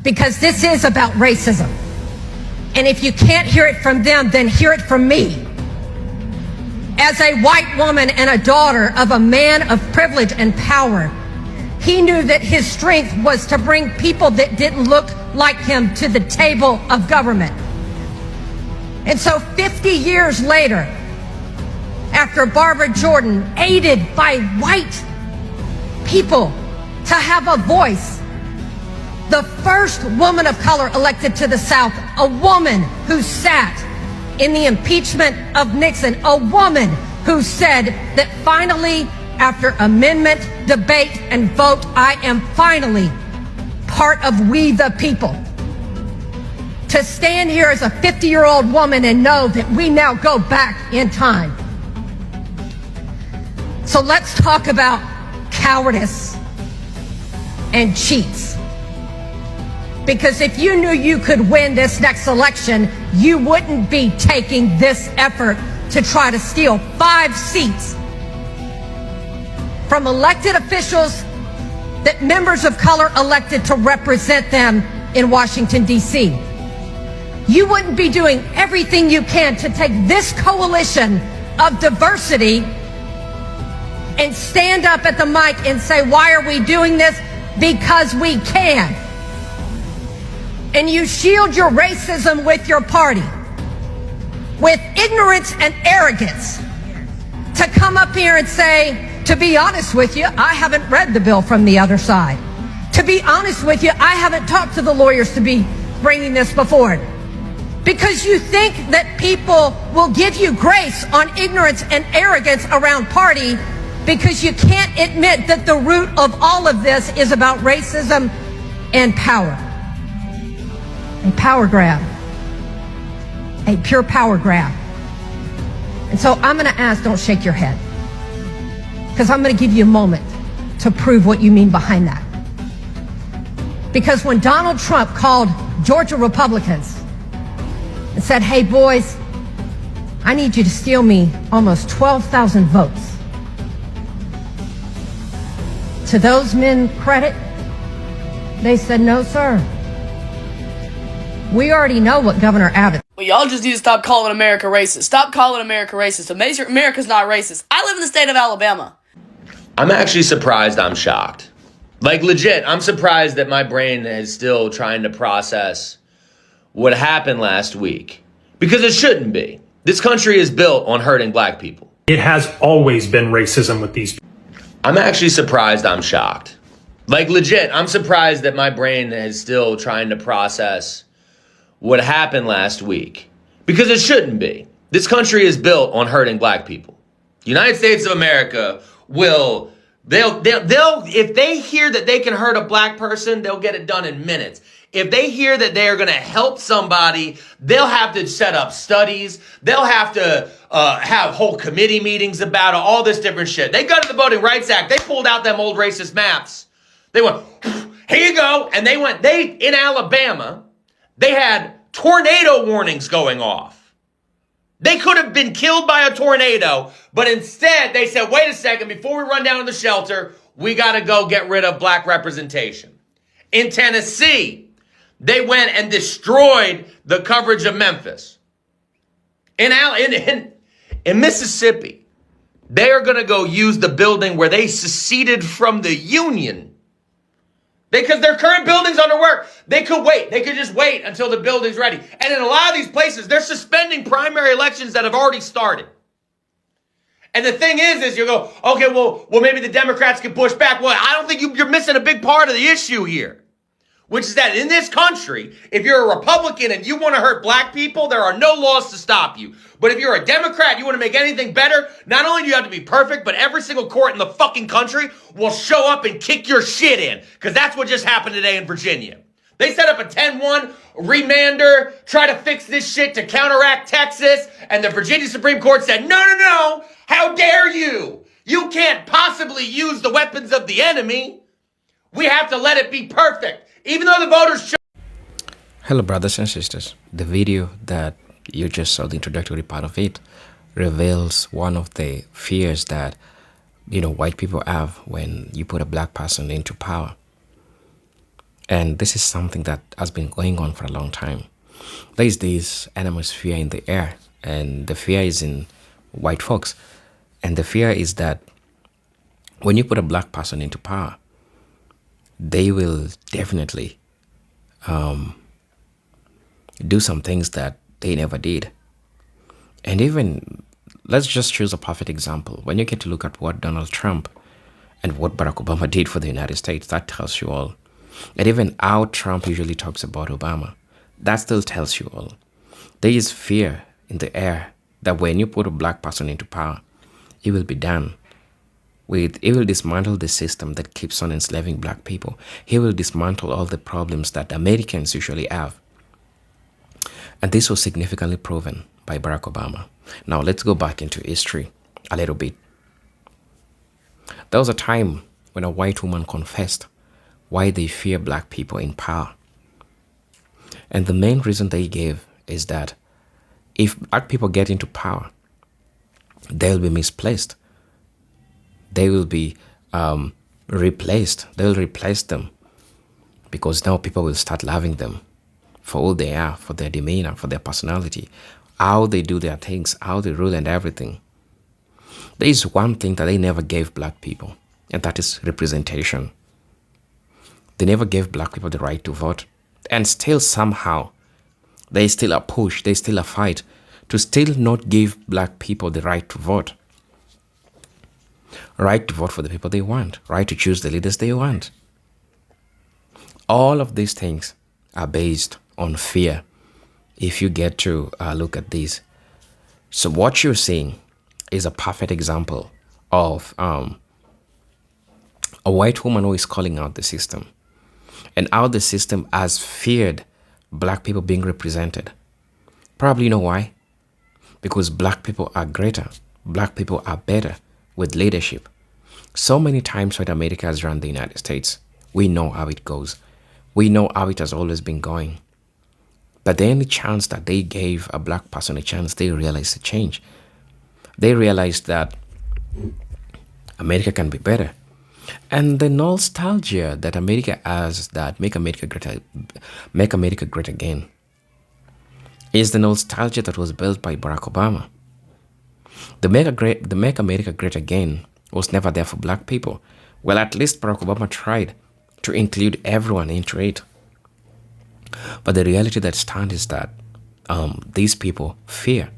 because this is about racism. And if you can't hear it from them, then hear it from me. As a white woman and a daughter of a man of privilege and power, he knew that his strength was to bring people that didn't look like him to the table of government. And so 50 years later, after Barbara Jordan, aided by white people to have a voice, the first woman of color elected to the South, a woman who sat in the impeachment of Nixon, a woman who said that finally, after amendment, debate, and vote, I am finally part of we the people. To stand here as a 50-year-old woman and know that we now go back in time. So let's talk about cowardice and cheats. Because if you knew you could win this next election, you wouldn't be taking this effort to try to steal 5 seats from elected officials that members of color elected to represent them in Washington, D.C. You wouldn't be doing everything you can to take this coalition of diversity and stand up at the mic and say, why are we doing this? Because we can. And you shield your racism with your party, with ignorance and arrogance, to come up here and say, to be honest with you, I haven't read the bill from the other side. To be honest with you, I haven't talked to the lawyers to be bringing this before it. Because you think that people will give you grace on ignorance and arrogance around party, because you can't admit that the root of all of this is about racism and power. A power grab. A pure power grab. And so I'm going to ask, don't shake your head, because I'm going to give you a moment to prove what you mean behind that. Because when Donald Trump called Georgia Republicans and said, hey boys, I need you to steal me almost 12,000 votes. To those men credit, they said, no sir. We already know what Governor Abbott. Well, y'all just need to stop calling America racist. Stop calling America racist. America's not racist. I live in the state of Alabama. I'm actually surprised. I'm shocked. Like, legit, I'm surprised that my brain is still trying to process what happened last week. Because it shouldn't be. This country is built on hurting black people. It has always been racism with these people. I'm actually surprised. I'm shocked. Like, legit, I'm surprised that my brain is still trying to process what happened last week. Because it shouldn't be. This country is built on hurting black people. The United States of America will, if they hear that they can hurt a black person, they'll get it done in minutes. If they hear that they are going to help somebody, they'll have to set up studies. They'll have to have whole committee meetings about it, all this different shit. They got to the Voting Rights Act. They pulled out them old racist maps. They went, here you go. And in Alabama, they had tornado warnings going off. They could have been killed by a tornado, but instead they said, wait a second, before we run down to the shelter, we got to go get rid of black representation. In Tennessee, they went and destroyed the coverage of Memphis. In Mississippi, they are going to go use the building where they seceded from the Union. Because their current building's under work. They could wait. They could just wait until the building's ready. And in a lot of these places, they're suspending primary elections that have already started. And the thing is you go, okay, well, maybe the Democrats can push back. Well, I don't think you're missing a big part of the issue here. Which is that in this country, if you're a Republican and you want to hurt black people, there are no laws to stop you. But if you're a Democrat, you want to make anything better, not only do you have to be perfect, but every single court in the fucking country will show up and kick your shit in. Because that's what just happened today in Virginia. They set up a 10-1 remander, try to fix this shit to counteract Texas, and the Virginia Supreme Court said, no, how dare you? You can't possibly use the weapons of the enemy. We have to let it be perfect. Even though the voters... Hello brothers and sisters. The video that you just saw, the introductory part of it, reveals one of the fears that, white people have when you put a black person into power. And this is something that has been going on for a long time. There is this enormous fear in the air, and the fear is in white folks. And the fear is that when you put a black person into power, they will definitely do some things that they never did. And even, let's just choose a perfect example. When you get to look at what Donald Trump and what Barack Obama did for the United States, that tells you all. And even how Trump usually talks about Obama, that still tells you all. There is fear in the air that when you put a black person into power, it will be done. He will dismantle the system that keeps on enslaving black people. He will dismantle all the problems that Americans usually have. And this was significantly proven by Barack Obama. Now let's go back into history a little bit. There was a time when a white woman confessed why they fear black people in power. And the main reason they gave is that if black people get into power, they'll be misplaced. They will be replaced. They'll replace them because now people will start loving them for who they are, for their demeanor, for their personality, how they do their things, how they rule and everything. There is one thing that they never gave black people, and that is representation. They never gave black people the right to vote. And still somehow, there's still a push, there's still a fight to still not give black people the right to vote. Right to vote for the people they want. Right to choose the leaders they want. All of these things are based on fear, if you get to look at this. So what you're seeing is a perfect example of a white woman who is calling out the system and how the system has feared black people being represented. Probably you know why? Because black people are greater. Black people are better with leadership. So many times when America has run the United States, we know how it goes. We know how it has always been going. But the only chance that they gave a black person a chance, they realized the change. They realized that America can be better. And the nostalgia that America has, that make America great again, is the nostalgia that was built by Barack Obama. The Make America Great Again was never there for black people. Well, at least Barack Obama tried to include everyone into it. But the reality that stands is that these people fear.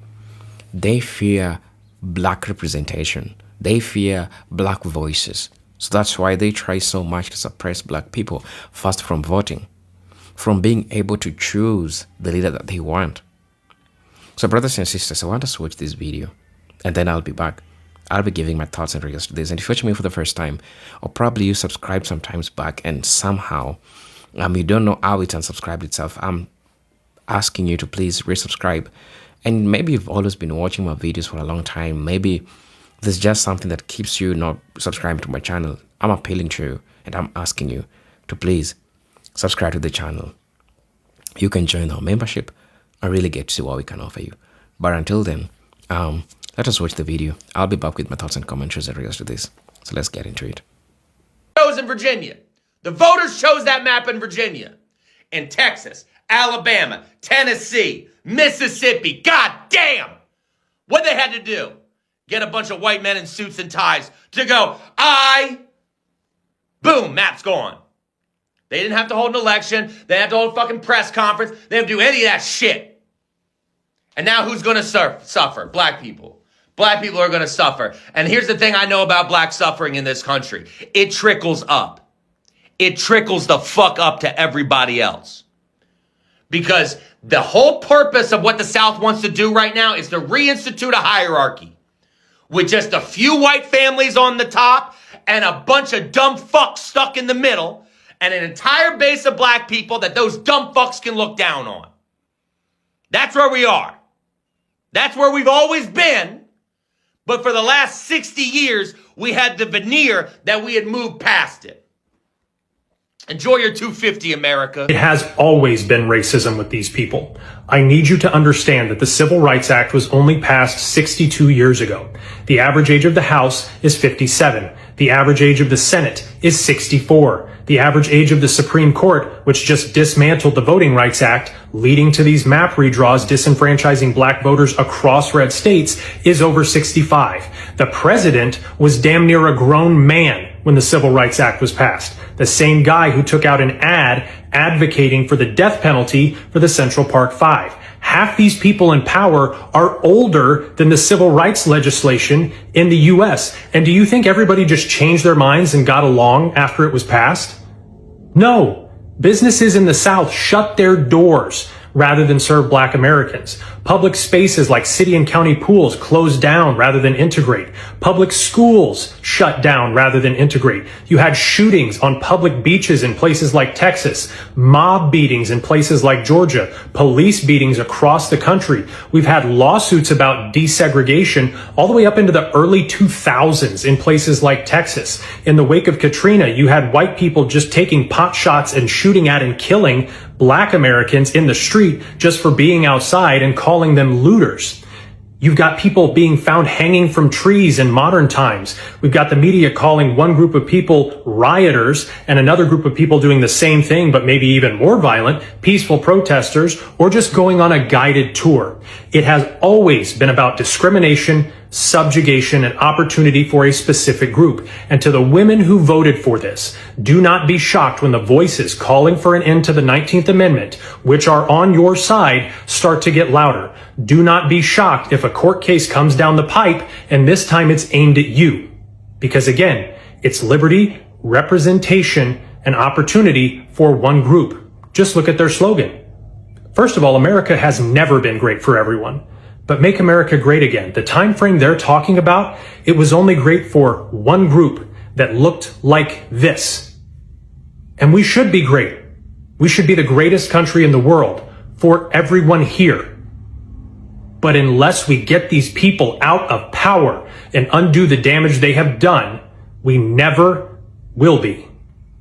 They fear black representation. They fear black voices. So that's why they try so much to suppress black people, first from voting, from being able to choose the leader that they want. So brothers and sisters, I want us to watch this video, and then I'll be back. I'll be giving my thoughts and regards to this. And if you're watching me for the first time, or probably you subscribed sometimes back and somehow you don't know how it unsubscribed itself, I'm asking you to please resubscribe. And maybe you've always been watching my videos for a long time. Maybe there's just something that keeps you not subscribing to my channel. I'm appealing to you and I'm asking you to please subscribe to the channel. You can join our membership and really get to see what we can offer you. But until then, let us watch the video. I'll be back with my thoughts and commentaries in regards to this. So let's get into it. Chose in Virginia. The voters chose that map in Virginia. In Texas, Alabama, Tennessee, Mississippi. God damn! What they had to do? Get a bunch of white men in suits and ties to go, boom, map's gone. They didn't have to hold an election. They didn't have to hold a fucking press conference. They didn't do any of that shit. And now who's going to suffer? Black people. Black people are going to suffer. And here's the thing I know about black suffering in this country. It trickles up. It trickles the fuck up to everybody else. Because the whole purpose of what the South wants to do right now is to reinstitute a hierarchy with just a few white families on the top and a bunch of dumb fucks stuck in the middle and an entire base of black people that those dumb fucks can look down on. That's where we are. That's where we've always been. But for the last 60 years, we had the veneer that we had moved past it. Enjoy your 250, America. It has always been racism with these people. I need you to understand that the Civil Rights Act was only passed 62 years ago. The average age of the House is 57. The average age of the Senate is 64. The average age of the Supreme Court, which just dismantled the Voting Rights Act, leading to these map redraws disenfranchising black voters across red states, is over 65. The president was damn near a grown man when the Civil Rights Act was passed. The same guy who took out an ad advocating for the death penalty for the Central Park Five. Half these people in power are older than the civil rights legislation in the US. And do you think everybody just changed their minds and got along after it was passed? No. Businesses in the South shut their doors rather than serve black Americans. Public spaces like city and county pools closed down rather than integrate. Public schools shut down rather than integrate. You had shootings on public beaches in places like Texas, mob beatings in places like Georgia, police beatings across the country. We've had lawsuits about desegregation all the way up into the early 2000s in places like Texas. In the wake of Katrina, you had white people just taking pot shots and shooting at and killing black Americans in the street just for being outside and calling them looters. You've got people being found hanging from trees in modern times. We've got the media calling one group of people rioters and another group of people doing the same thing, but maybe even more violent, peaceful protesters, or just going on a guided tour. It has always been about discrimination, subjugation, and opportunity for a specific group. And to the women who voted for this, do not be shocked when the voices calling for an end to the 19th Amendment, which are on your side, start to get louder. Do not be shocked if a court case comes down the pipe and this time it's aimed at you. Because again, it's liberty, representation, and opportunity for one group. Just look at their slogan. First of all, America has never been great for everyone. But make America great again. The time frame they're talking about, it was only great for one group that looked like this. And we should be great. We should be the greatest country in the world for everyone here. But unless we get these people out of power and undo the damage they have done, we never will be.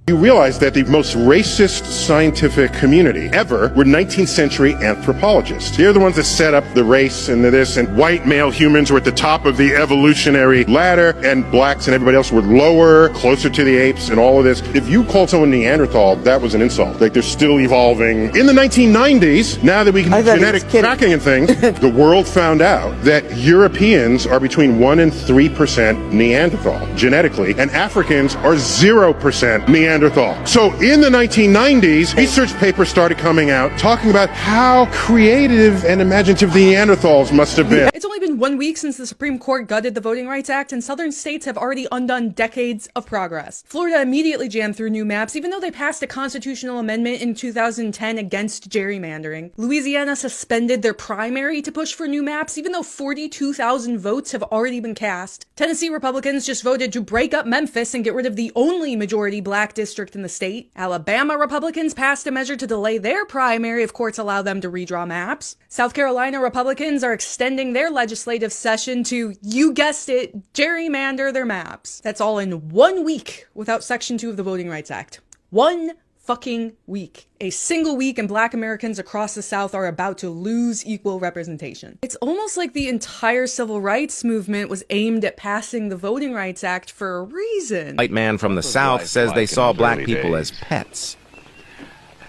You realize that the most racist scientific community ever were 19th century anthropologists. They're the ones that set up the race and the this, and white male humans were at the top of the evolutionary ladder, and blacks and everybody else were lower, closer to the apes, and all of this. If you called someone Neanderthal, that was an insult. Like, they're still evolving. In the 1990s, now that we can do genetic tracking and things, the world found out that Europeans are between 1% and 3% Neanderthal genetically, and Africans are 0% Neanderthal. So in the 1990s, research papers started coming out talking about how creative and imaginative the Neanderthals must have been. It's only been 1 week since the Supreme Court gutted the Voting Rights Act, and southern states have already undone decades of progress. Florida immediately jammed through new maps, even though they passed a constitutional amendment in 2010 against gerrymandering. Louisiana suspended their primary to push for new maps, even though 42,000 votes have already been cast. Tennessee Republicans just voted to break up Memphis and get rid of the only majority black district in the state. Alabama Republicans passed a measure to delay their primary if courts allow them to redraw maps. South Carolina Republicans are extending their legislative session to, you guessed it, gerrymander their maps. That's all in 1 week without Section 2 of the Voting Rights Act. 1 fucking week. A single week, and black Americans across the South are about to lose equal representation. It's almost like the entire civil rights movement was aimed at passing the Voting Rights Act for a reason. White man from the South says they saw black people as pets.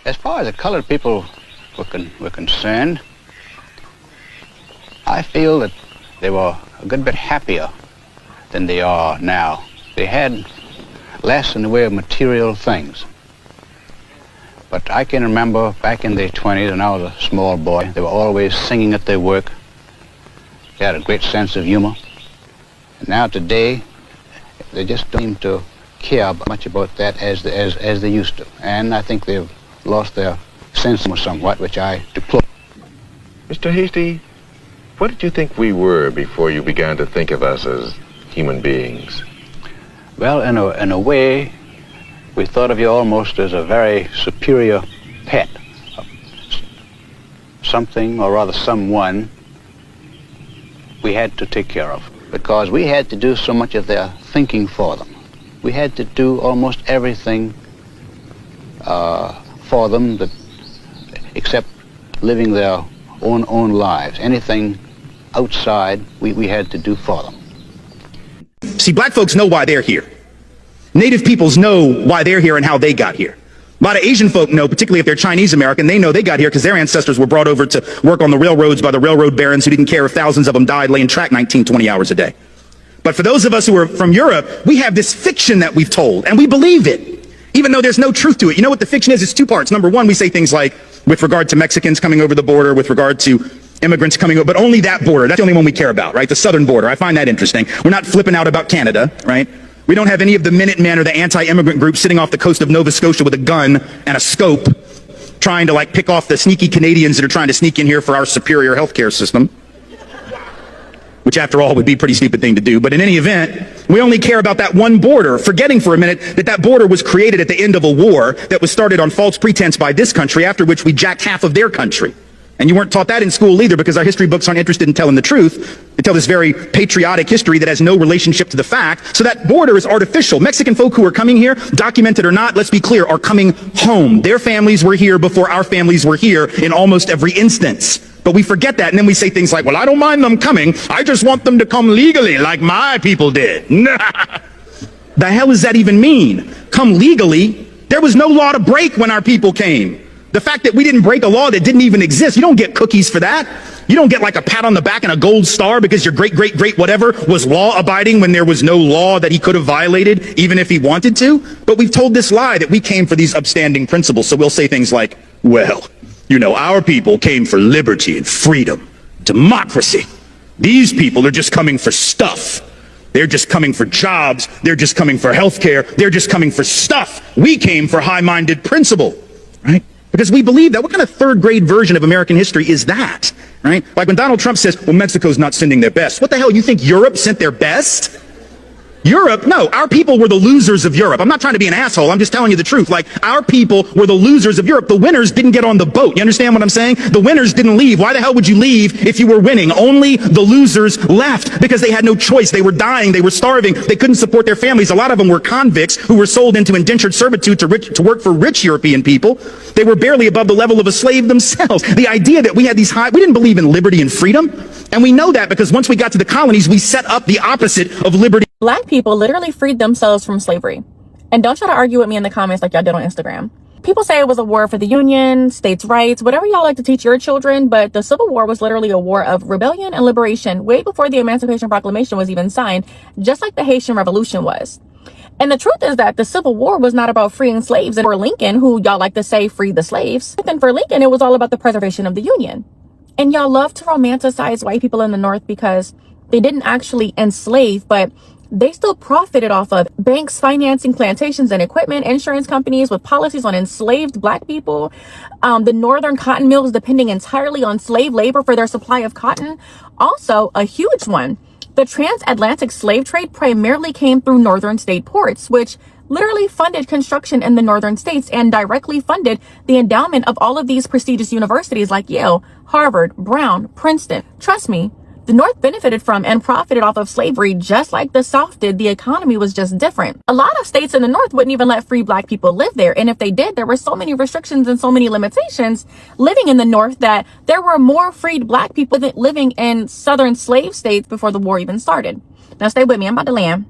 As far as the colored people were concerned, I feel that they were a good bit happier than they are now. They had less in the way of material things. But I can remember back in the 20s when I was a small boy, they were always singing at their work. They had a great sense of humor. And now today, they just don't seem to care much about that as they used to. And I think they've lost their sense of somewhat, which I deplore. Mr. Hasty, what did you think we were before you began to think of us as human beings? Well, in a way, we thought of you almost as a very superior pet. Something, or rather someone, we had to take care of. Because we had to do so much of their thinking for them. We had to do almost everything for them that, except living their own lives. Anything outside, we had to do for them. See, black folks know why they're here. Native peoples know why they're here and how they got here. A lot of Asian folk know, particularly if they're Chinese American, they know they got here because their ancestors were brought over to work on the railroads by the railroad barons who didn't care if thousands of them died laying track 19, 20 hours a day. But for those of us who are from Europe, we have this fiction that we've told, and we believe it, even though there's no truth to it. You know what the fiction is? It's two parts. Number one, we say things like, with regard to Mexicans coming over the border, with regard to immigrants coming over, but only that border. That's the only one we care about, right? The southern border. I find that interesting. We're not flipping out about Canada, right? We don't have any of the Minutemen or the anti-immigrant groups sitting off the coast of Nova Scotia with a gun and a scope trying to like pick off the sneaky Canadians that are trying to sneak in here for our superior healthcare system. Which after all would be a pretty stupid thing to do. But in any event, we only care about that one border, forgetting for a minute that that border was created at the end of a war that was started on false pretense by this country, after which we jacked half of their country. And you weren't taught that in school either, because our history books aren't interested in telling the truth. They tell this very patriotic history that has no relationship to the fact. So that border is artificial. Mexican folk who are coming here, documented or not, let's be clear, are coming home. Their families were here before our families were here in almost every instance. But we forget that, and then we say things like, well, I don't mind them coming. I just want them to come legally like my people did. The hell does that even mean? Come legally? There was no law to break when our people came. The fact that we didn't break a law that didn't even exist, you don't get cookies for that. You don't get like a pat on the back and a gold star because your great, great, great whatever was law abiding when there was no law that he could have violated, even if he wanted to. But we've told this lie that we came for these upstanding principles. So we'll say things like, well, you know, our people came for liberty and freedom, democracy. These people are just coming for stuff. They're just coming for jobs. They're just coming for healthcare. They're just coming for stuff. We came for high-minded principle, right? Because we believe that. What kind of third grade version of American history is that, right? Like when Donald Trump says, well, Mexico's not sending their best. What the hell, you think Europe sent their best? Europe? No, our people were the losers of Europe. I'm not trying to be an asshole. I'm just telling you the truth. Like, our people were the losers of Europe. The winners didn't get on the boat. You understand what I'm saying? The winners didn't leave. Why the hell would you leave if you were winning? Only the losers left because they had no choice. They were dying. They were starving. They couldn't support their families. A lot of them were convicts who were sold into indentured servitude to work for rich European people. They were barely above the level of a slave themselves. The idea that we had these we didn't believe in liberty and freedom. And we know that because once we got to the colonies, we set up the opposite of liberty. Black people literally freed themselves from slavery. And don't try to argue with me in the comments like y'all did on Instagram. People say it was a war for the Union, states' rights, whatever y'all like to teach your children, but the Civil War was literally a war of rebellion and liberation way before the Emancipation Proclamation was even signed, just like the Haitian Revolution was. And the truth is that the Civil War was not about freeing slaves. And for Lincoln, who y'all like to say freed the slaves, and for Lincoln, it was all about the preservation of the Union. And y'all love to romanticize white people in the North because they didn't actually enslave, but they still profited off of banks financing plantations and equipment, insurance companies with policies on enslaved black people, the northern cotton mills depending entirely on slave labor for their supply of cotton. Also, a huge one, the transatlantic slave trade primarily came through northern state ports, which literally funded construction in the northern states and directly funded the endowment of all of these prestigious universities like Yale, Harvard, Brown, Princeton. Trust me, the North benefited from and profited off of slavery just like the South did. The economy was just different. A lot of states in the North wouldn't even let free black people live there. And if they did, there were so many restrictions and so many limitations living in the North that there were more freed black people living in southern slave states before the war even started. Now stay with me, I'm about to land.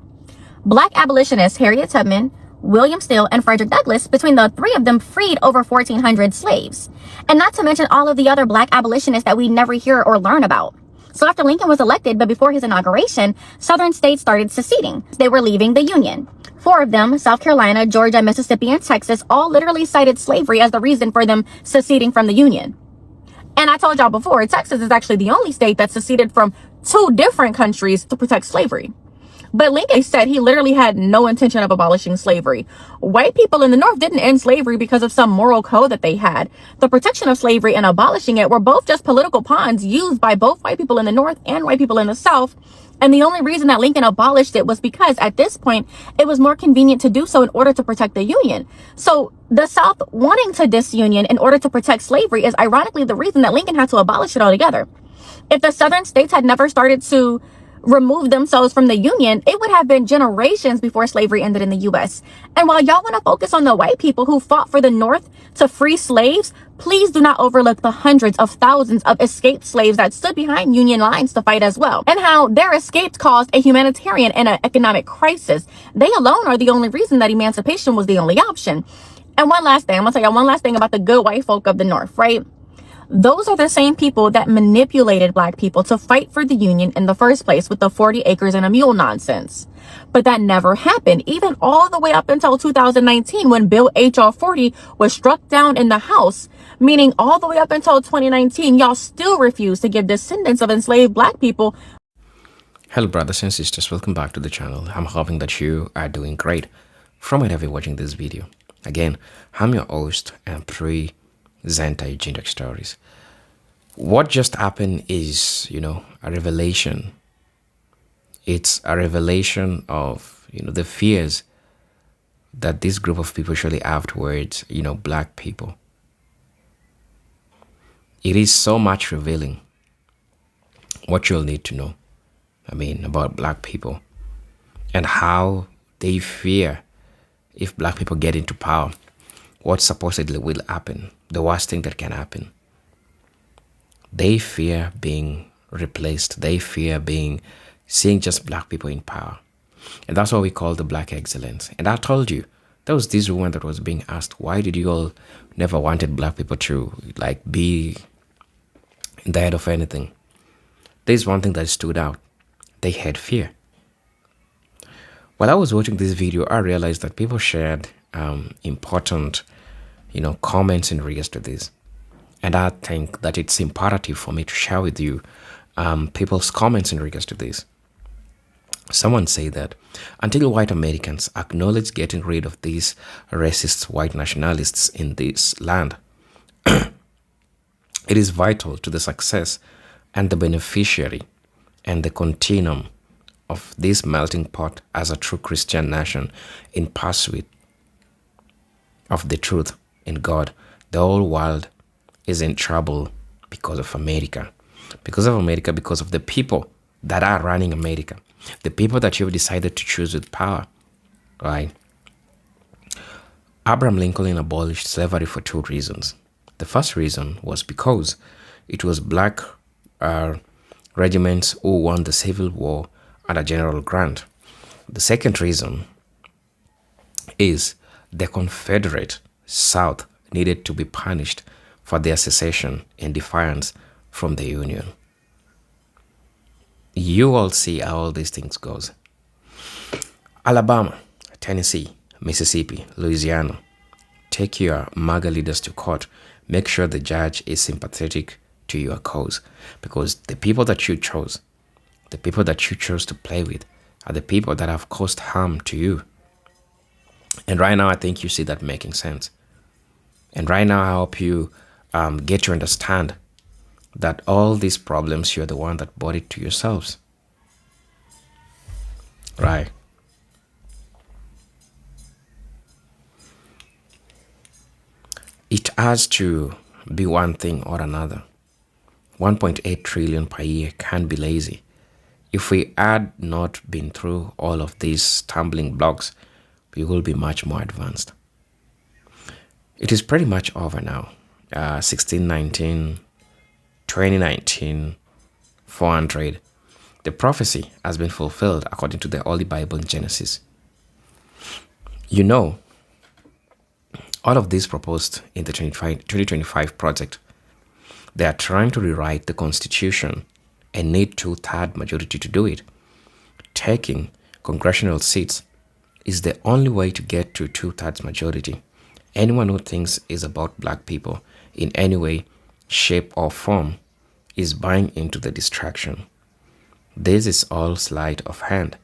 Black abolitionists Harriet Tubman, William Steele, and Frederick Douglass, between the three of them, freed over 1,400 slaves. And not to mention all of the other black abolitionists that we never hear or learn about. So after Lincoln was elected, but before his inauguration, southern states started seceding. They were leaving the Union. 4 of them, South Carolina, Georgia, Mississippi, and Texas, all literally cited slavery as the reason for them seceding from the Union. And I told y'all before, Texas is actually the only state that seceded from 2 different countries to protect slavery. But Lincoln said he literally had no intention of abolishing slavery. White people in the North didn't end slavery because of some moral code that they had. The protection of slavery and abolishing it were both just political pawns used by both white people in the North and white people in the South. And the only reason that Lincoln abolished it was because at this point, it was more convenient to do so in order to protect the Union. So the South wanting to disunion in order to protect slavery is ironically the reason that Lincoln had to abolish it altogether. If the Southern states had never started to remove themselves from the Union, it would have been generations before slavery ended in the U.S. And while y'all want to focus on the white people who fought for the North to free slaves, please do not overlook the hundreds of thousands of escaped slaves that stood behind Union lines to fight as well, and how their escapes caused a humanitarian and an economic crisis. They alone are the only reason that emancipation was the only option. And one last thing, I'm gonna tell you one last thing about the good white folk of the North, right? Those are the same people that manipulated black people to fight for the Union in the first place with the 40 acres and a mule nonsense. But that never happened, even all the way up until 2019 when Bill H.R. 40 was struck down in the House, meaning all the way up until 2019, y'all still refuse to give descendants of enslaved black people. Hello brothers and sisters, welcome back to the channel. I'm hoping that you are doing great from wherever you're watching this video. Again, I'm your host and presenter Eugene Stories. What just happened is, a revelation. It's a revelation of, the fears that this group of people surely have towards, black people. It is so much revealing what you'll need to know, about black people and how they fear if black people get into power, what supposedly will happen, the worst thing that can happen. They fear being replaced. They fear seeing just black people in power. And that's what we call the black excellence. And I told you, there was this woman that was being asked, why did you all never wanted black people to be in the head of anything? There's one thing that stood out. They had fear. While I was watching this video, I realized that people shared important, comments in regards to this. And I think that it's imperative for me to share with you people's comments in regards to this. Someone say that until white Americans acknowledge getting rid of these racist white nationalists in this land, it is vital to the success and the beneficiary and the continuum of this melting pot as a true Christian nation in pursuit of the truth in God. The whole world is in trouble because of America. Because of America, because of the people that are running America. The people that you've decided to choose with power, right? Abraham Lincoln abolished slavery for two reasons. The first reason was because it was black regiments who won the Civil War under General Grant. The second reason is the Confederate South needed to be punished for their secession in defiance from the Union. You all see how all these things goes. Alabama, Tennessee, Mississippi, Louisiana, take your MAGA leaders to court. Make sure the judge is sympathetic to your cause, because the people that you chose, the people that you chose to play with, are the people that have caused harm to you. And right now, I think you see that making sense. And right now, I hope you get to understand that all these problems, you're the one that brought it to yourselves. Right. It has to be one thing or another. 1.8 trillion per year can be lazy. If we had not been through all of these stumbling blocks, we will be much more advanced. It is pretty much over now. 1619, 2019, 400. The prophecy has been fulfilled according to the Holy Bible in Genesis. All of this proposed in the 2025 project, they are trying to rewrite the Constitution and need 2/3 majority to do it. Taking congressional seats is the only way to get to 2/3 majority. Anyone who thinks is about black people in any way, shape, or form is buying into the distraction. This is all sleight of hand.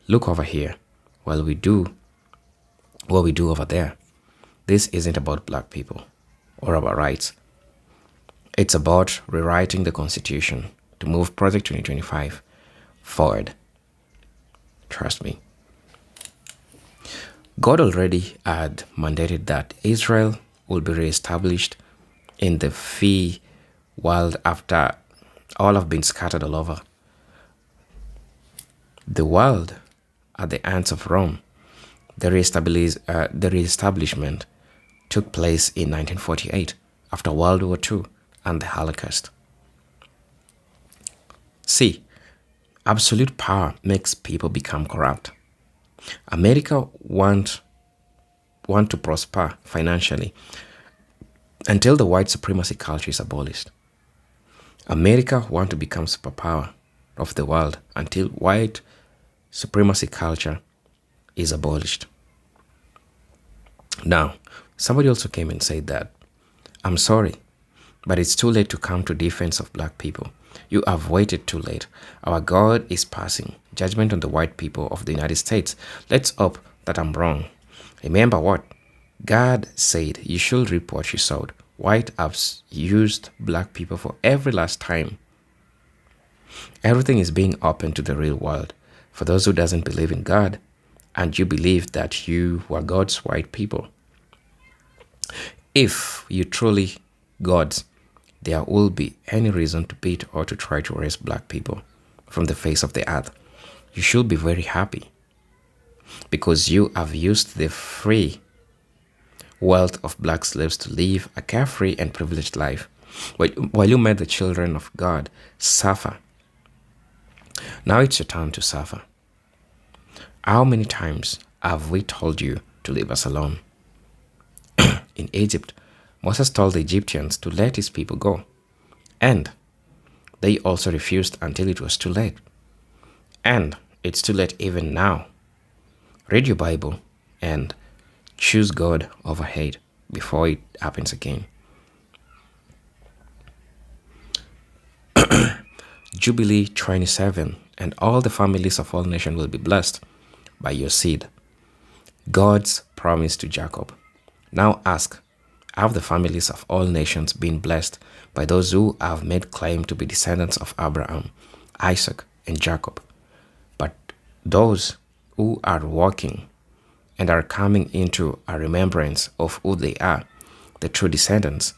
Look over here while we do what we do over there. This isn't about black people or our rights. It's about rewriting the Constitution to move Project 2025 forward. Trust me. God already had mandated that Israel will be reestablished in the free world after all have been scattered all over the world at the hands of Rome. The reestablishment took place in 1948 after World War II and the Holocaust. See, absolute power makes people become corrupt. America want to prosper financially until the white supremacy culture is abolished. America want to become superpower of the world until white supremacy culture is abolished. Now, somebody also came and said that, I'm sorry, but it's too late to come to defense of black people. You have waited too late. Our God is passing judgment on the white people of the United States. Let's hope that I'm wrong. Remember what? God said you should reap what you sowed. White have used black people for every last time. Everything is being opened to the real world. For those who doesn't believe in God, and you believe that you were God's white people. If you truly God's, there will be any reason to beat or to try to erase black people from the face of the earth. You should be very happy because you have used the free wealth of black slaves to live a carefree and privileged life while you made the children of God suffer. Now it's your time to suffer. How many times have we told you to leave us alone? In Egypt, Moses told the Egyptians to let his people go, and they also refused until it was too late. And it's too late even now. Read your Bible and choose God over hate before it happens again. Jubilee 27, and all the families of all nations will be blessed by your seed. God's promise to Jacob. Now ask, have the families of all nations been blessed by those who have made claim to be descendants of Abraham, Isaac, and Jacob? But those who are walking and are coming into a remembrance of who they are, the true descendants,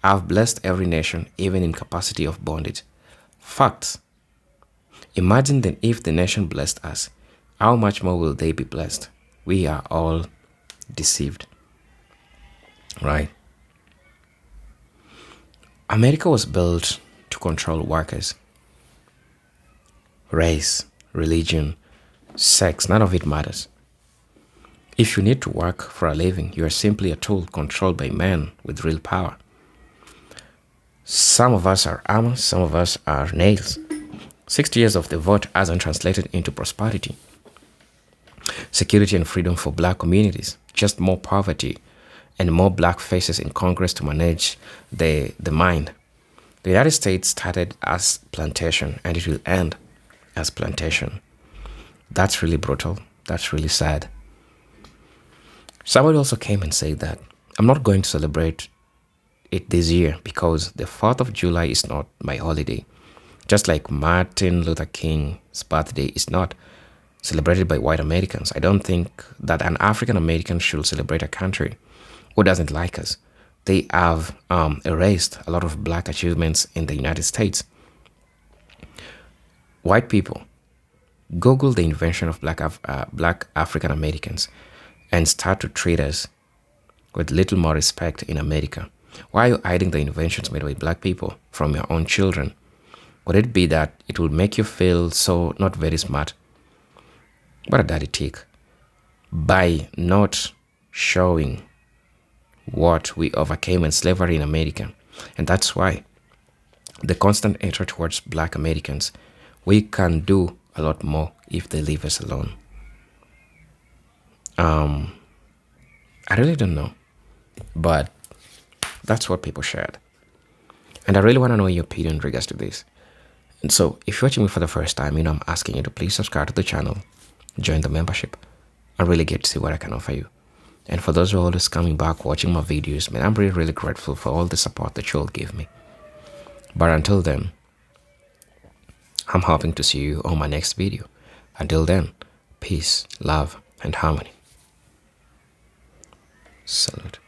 have blessed every nation, even in capacity of bondage. Facts. Imagine then if the nation blessed us, how much more will they be blessed? We are all deceived. Right? America was built to control workers. Race, religion, sex, none of it matters. If you need to work for a living, you are simply a tool controlled by men with real power. Some of us are armor, some of us are nails. 60 years of the vote hasn't translated into prosperity, security, and freedom for black communities, just more poverty and more black faces in Congress to manage the mind. The United States started as plantation and it will end as plantation. That's really brutal. That's really sad. Somebody also came and said that I'm not going to celebrate it this year because the 4th of July is not my holiday. Just like Martin Luther King's birthday is not celebrated by white Americans. I don't think that an African American should celebrate a country who doesn't like us. They have erased a lot of black achievements in the United States. White people, Google the invention of black African Americans and start to treat us with little more respect in America. Why are you hiding the inventions made by black people from your own children? Would it be that it would make you feel so not very smart? What a dirty trick. By not showing what we overcame in slavery in America. And that's why the constant hatred towards black Americans, we can do a lot more if they leave us alone. I really don't know, but that's what people shared. And I really want to know your opinion in regards to this. And so if you're watching me for the first time, I'm asking you to please subscribe to the channel, join the membership, and really get to see what I can offer you. And for those who are always coming back, watching my videos, man, I'm really, really grateful for all the support that you'll give me. But until then, I'm hoping to see you on my next video. Until then, peace, love, and harmony. Salute.